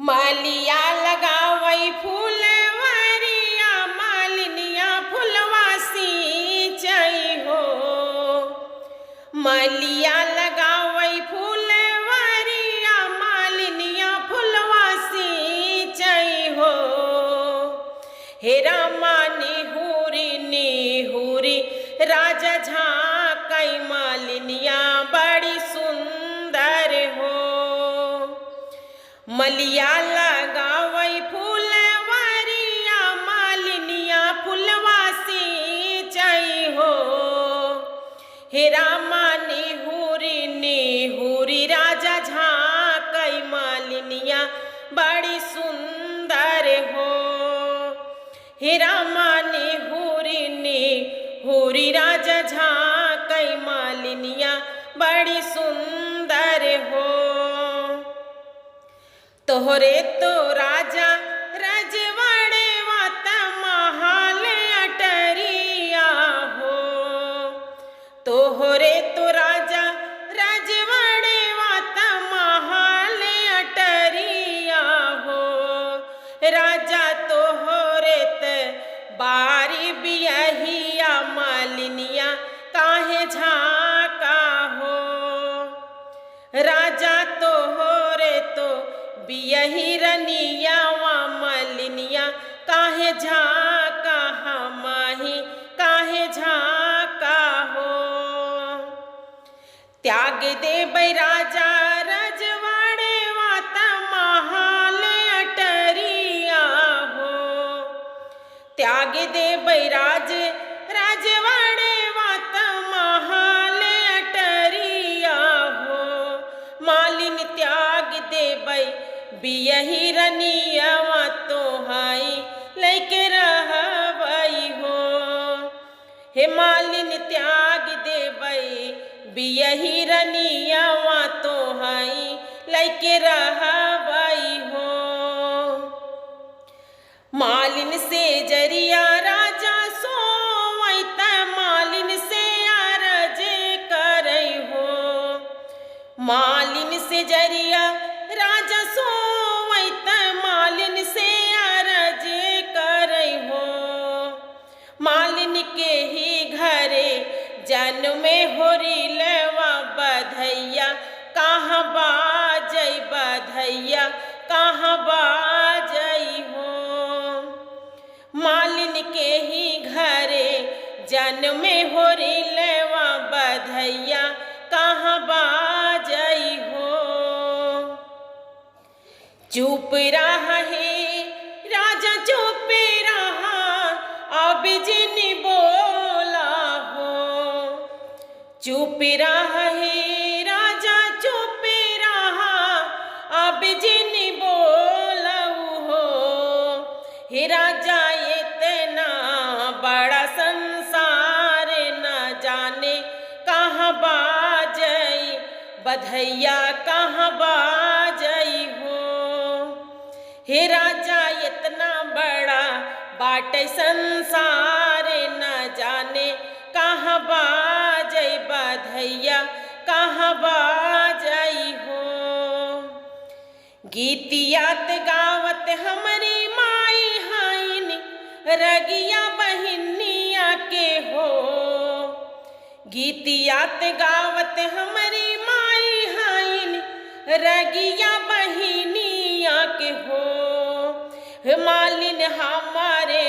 मालिया लगावई फूलवरिया मालिनिया फुलवा सींचई हो। मालिया लगावई फूलवरिया मालिनिया फुलवा सींचई हो। हे रामा निहुरी राजा झांकई मालिनिया बड़ी सुंदर हो। मलिया लगावई फूलवरिया मालिनिया फुलवा सींचई हो। हे रामा निहुरी राजा झांकई मालिनिया बड़ी सुंदर हो। हे रामा निहुरी राजा झांकई मालिनिया बड़ी सुंदर हो। तोहरे तो राजा रजवाड़े वात महाल अटरिया हो। तोहरे तो राजा रजवाड़े वात महाल अटरिया हो। राजा तोहरे त बारी बियहिया मालिनिया काहे झांका हो। राजा तोहरे तो बियही रनिया वा मालिनिया काहे झांका हमाही काहे झांका हो। त्याग देबै राजा रजवाड़े वात महाल अटरिया हो। त्याग देबै राजवाड़े वात महाल अटरिया हो। मालिन त्याग देबै बियही रनिया तोहाई लैके रहबई हो। हे मालिन त्याग देबै बियही रनिया तोहाई लैके रहबई हो। मालिन से जरिया राजा सोवई त मालिन से अरज करई हो। मालिन से जरिया राजा सोवई त मालिन से अरज करई हो। मालिन के ही घरे जन्मे होरिलवा बधैया कहाँ बाजई बधैया कहाँ बाजई हो। मालिन के ही घरे जन्मे होरिलवा बधैया कहाँ बाजई हो। चुप रहे राजा चुप रहा अब जिन बोला हो। चुप रहे राजा चुप रहा अब जिन बोलऊ हो। हे राजा इतना बड़ा संसार न जाने कहाँ बाजई बधैया कहाँ बाजई हो। हे राजा इतना बड़ा बाटे संसार न जाने कहाँ बाजई बधैया कहाँ बाजई हो। गीतियात गावत हमारी माई हाइन रगिया बहिनिया के हो। गीतियात गावत हमारी माई हाइन रगिया बहिनिया के हो। मालिन हमारे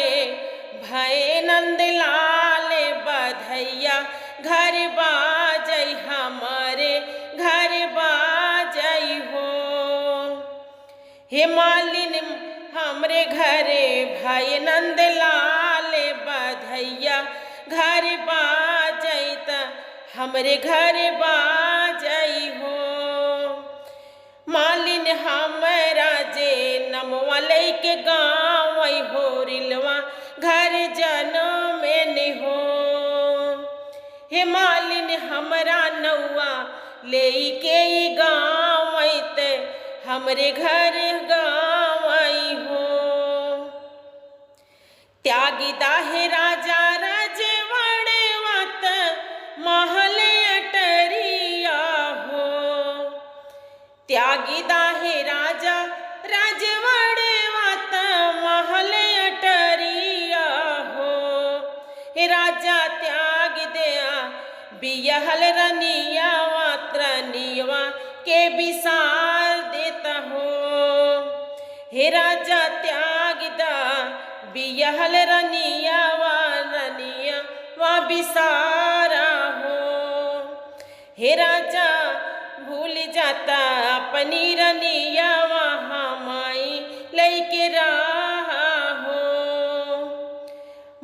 भय नंदलाल बधैया घर बाजई हमारे घर बाजई हो। हे मालिन हमरे घरे भय नंदलाल बधैया घर बाजई त हमरे घर बाजई हो। मालिन हमरा जे नमवा लैके गावई होरिलवा घर जनमें हो। हे मालिन हमरा नौआ लेके गावई त हमरे घर गावई हो। त्यागी दाहे राजा रजवाड़े वात महल अटरिया हो। त्यागी दाहे राजा राज बियहल रनियावा त्रनियवा के विसार देता हो। हे राजा त्याग दा बियहल रनियावा रनियावा विसारा हो। हे राजा भूल जाता अपनी रनियावा हमाई लैके रहा हो।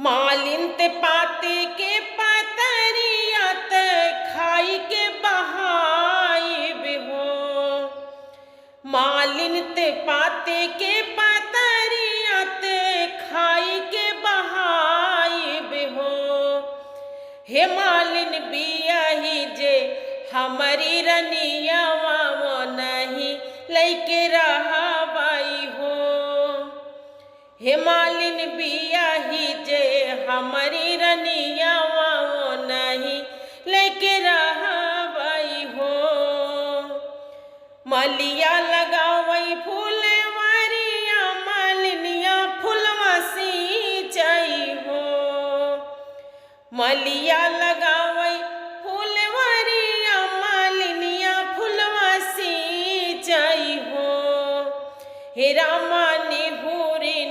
मालिन ते पाते के पतरिया ते खाई के बहाई हो। मालिन ते पाते के पतरिया ते खाई के बहाई हो। हे मालिन बियाही जे हमारी रनियावा वो नहीं लैके रहा बाई हो। हे मालिन बियाही जे हमारी रनियावा वो नहीं लैके रहा बाई हो। मलिया लगावई फूलवरिया मालिनिया फुलवा सिंचाई हो। मलिया लगावई फूलवरिया मालिनिया फुलवा सिंचाई हो। हे रामा निहुरी